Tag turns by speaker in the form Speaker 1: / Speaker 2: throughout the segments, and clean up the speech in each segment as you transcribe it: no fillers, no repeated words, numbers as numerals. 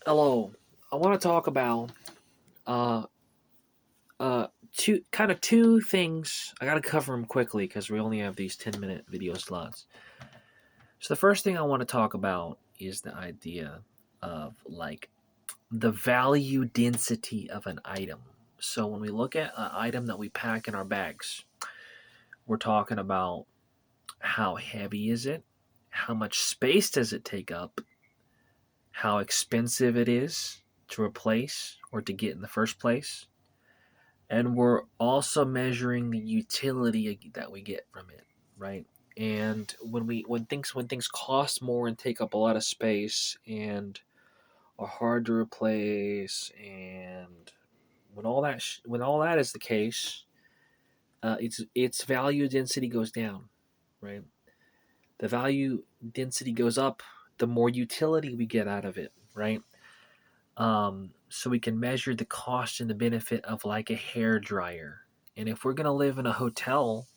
Speaker 1: Hello. I want to talk about uh two things. I got to cover them quickly because we only have these 10-minute video slots. So the first thing I want to talk about is the idea of like the value density of an item. So when we look at an item that we pack in our bags, we're talking about how heavy is it? How much space does it take up? How expensive it is to replace or to get in the first place? And we're also measuring the utility that we get from it, right? And when things cost more and take up a lot of space and are hard to replace, and when all that is the case, its value density goes down, right? The value density goes up the more utility we get out of it, right? So we can measure the cost and the benefit of like a hair dryer. And if we're gonna live in a hotel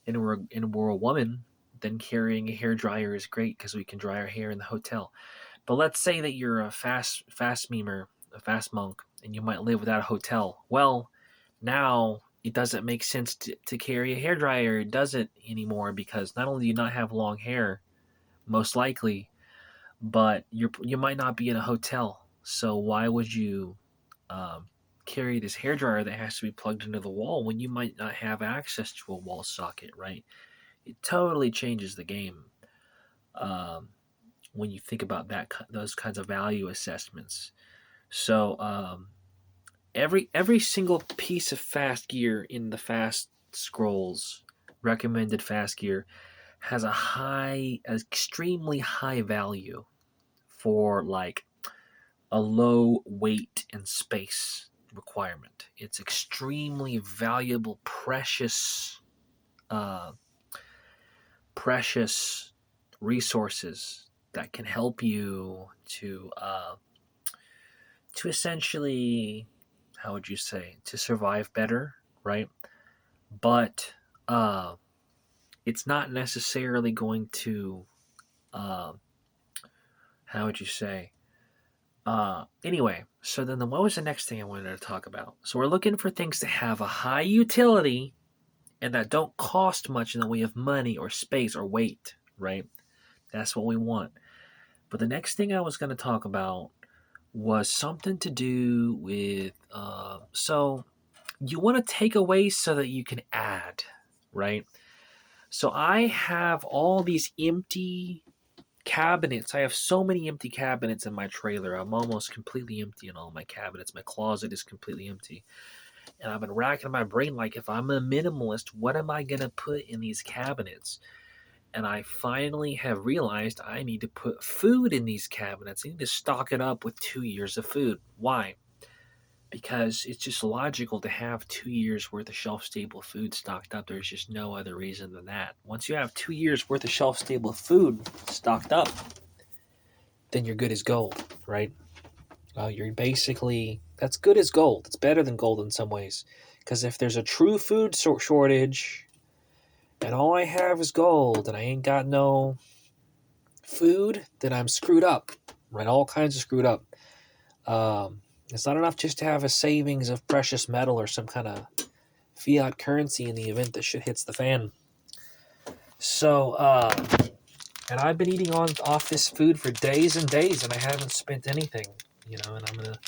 Speaker 1: and we're a woman, then carrying a hair dryer is great because we can dry our hair in the hotel. But let's say that you're a fast memer, a fast monk, and you might live without a hotel. Well, now it doesn't make sense to carry a hair dryer, does it anymore? Because not only do you not have long hair, most likely, but you might not be in a hotel. So why would you um, carry this hairdryer that has to be plugged into the wall when you might not have access to a wall socket, right? It totally changes the game um, when you think about those kinds of value assessments. So every single piece of fast gear in the fast scrolls recommended fast gear has extremely high value for like a low weight and space requirement. It's extremely valuable, uh, precious resources that can help you to essentially, how would you say, to survive better, right? But uh, it's not necessarily going to, uh, how would you say, anyway, so then what was the next thing I wanted to talk about? So we're looking for things that have a high utility and that don't cost much in the way of money or space or weight, right? That's what we want. But the next thing I was going to talk about was something to do with, so you want to take away so that you can add, right? So I have all these empty cabinets. I have so many empty cabinets in my trailer. I'm almost completely empty in all my cabinets. My closet is completely empty. And I've been racking my brain like, if I'm a minimalist, what am I going to put in these cabinets? And I finally have realized I need to put food in these cabinets. I need to stock it up with 2 years of food. Why? Because it's just logical to have 2 years worth of shelf stable food stocked up. There's just no other reason than that. Once you have 2 years worth of shelf stable food stocked up, then you're good as gold, right? You're basically, that's good as gold. It's better than gold in some ways. Because if there's a true food shortage and all I have is gold and I ain't got no food, then I'm screwed up, right? All kinds of screwed up. It's not enough just to have a savings of precious metal or some kind of fiat currency in the event that shit hits the fan. So, and I've been eating off this food for days and days, and I haven't spent anything, and I'm gonna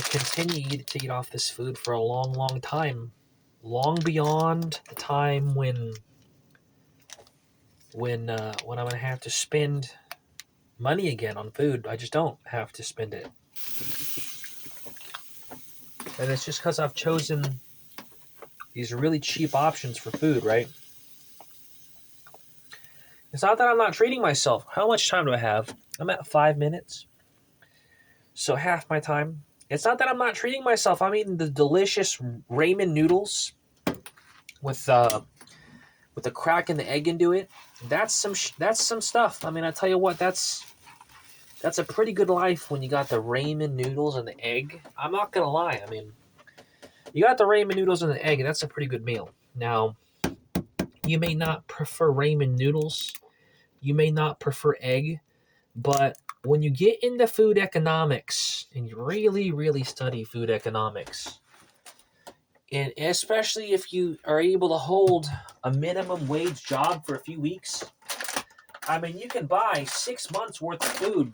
Speaker 1: continue to eat off this food for a long, long time, long beyond the time when I'm gonna have to spend money again on food. I just don't have to spend it, and it's just because I've chosen these really cheap options for food, right? It's not that I'm not treating myself. How much time do I have? I'm at 5 minutes, so half my time. It's not that I'm not treating myself. I'm eating the delicious ramen noodles with the crack and the egg into it. That's some stuff. I mean, I tell you what, that's a pretty good life when you got the ramen noodles and the egg. I'm not gonna lie. I mean, you got the ramen noodles and the egg, and that's a pretty good meal. Now, you may not prefer ramen noodles. You may not prefer egg, but when you get into food economics and you really, really study food economics, and especially if you are able to hold a minimum wage job for a few weeks, I mean, you can buy 6 months worth of food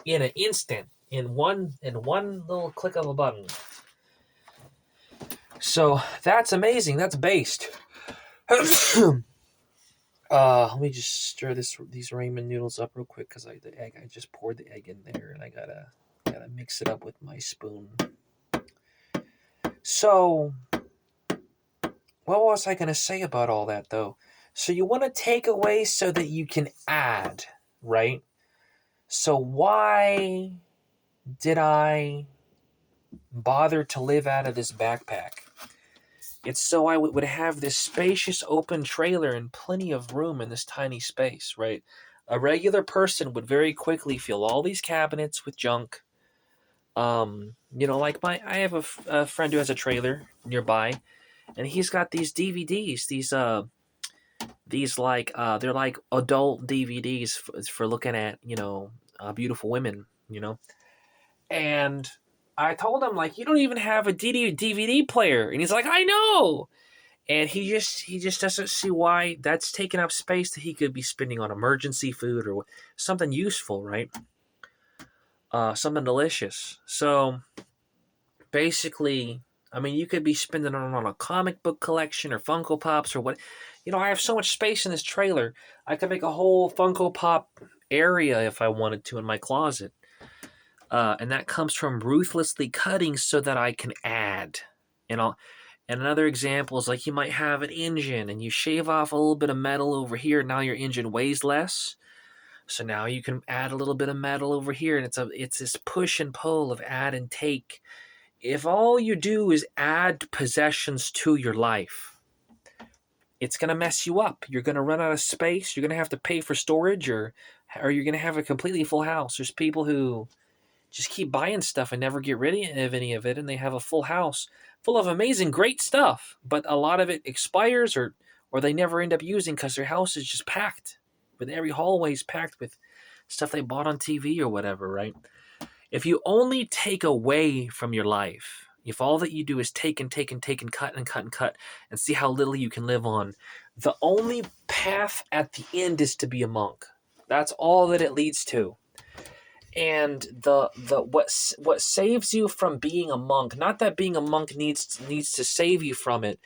Speaker 1: in an instant, in one little click of a button. So that's amazing. That's based. Let me just stir these ramen noodles up real quick because I just poured the egg in there and I gotta mix it up with my spoon. So what was I gonna say about all that though? So you want to take away so that you can add, right? So why did I bother to live out of this backpack? It's so I would have this spacious open trailer and plenty of room in this tiny space, right? A regular person would very quickly fill all these cabinets with junk. Like I have a friend who has a trailer nearby, and he's got these DVDs, they're like adult DVDs for looking at, beautiful women, and I told him, like, you don't even have a DVD player, and he's like, I know. And he just doesn't see why that's taking up space that he could be spending on emergency food or something useful, right? Something delicious. So basically, I mean, you could be spending it on a comic book collection or Funko Pops or what. I have so much space in this trailer. I could make a whole Funko Pop area if I wanted to in my closet. And that comes from ruthlessly cutting so that I can add. And another example is, like, you might have an engine and you shave off a little bit of metal over here. Now your engine weighs less. So now you can add a little bit of metal over here. And it's this push and pull of add and take. If all you do is add possessions to your life, it's going to mess you up. You're going to run out of space. You're going to have to pay for storage, or you're going to have a completely full house. There's people who just keep buying stuff and never get rid of any of it, and they have a full house full of amazing, great stuff, but a lot of it expires, or they never end up using because their house is just packed, with every hallway's packed with stuff they bought on TV or whatever, right? If you only take away from your life, if all that you do is take and take and take and cut and cut and cut and see how little you can live on, the only path at the end is to be a monk. That's all that it leads to. And what saves you from being a monk, not that being a monk needs to save you from it,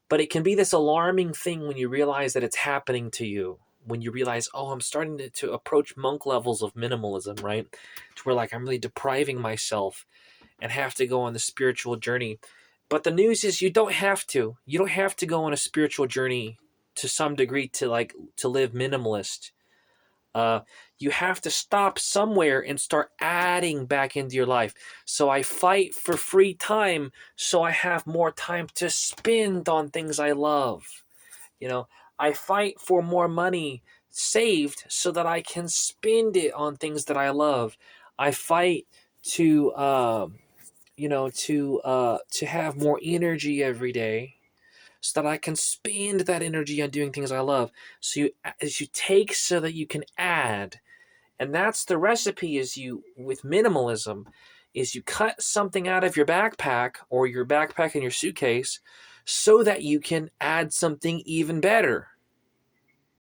Speaker 1: but it can be this alarming thing when you realize that it's happening to you. When you realize, oh, I'm starting to approach monk levels of minimalism, right? To where, like, I'm really depriving myself and have to go on the spiritual journey. But the news is you don't have to. You don't have to go on a spiritual journey to some degree to live minimalist. You have to stop somewhere and start adding back into your life. So I fight for free time so I have more time to spend on things I love. I fight for more money saved so that I can spend it on things that I love. I fight to have more energy every day so that I can spend that energy on doing things I love. So you take so that you can add. And that's the recipe with minimalism, is you cut something out of your backpack or your backpack in your suitcase so that you can add something even better.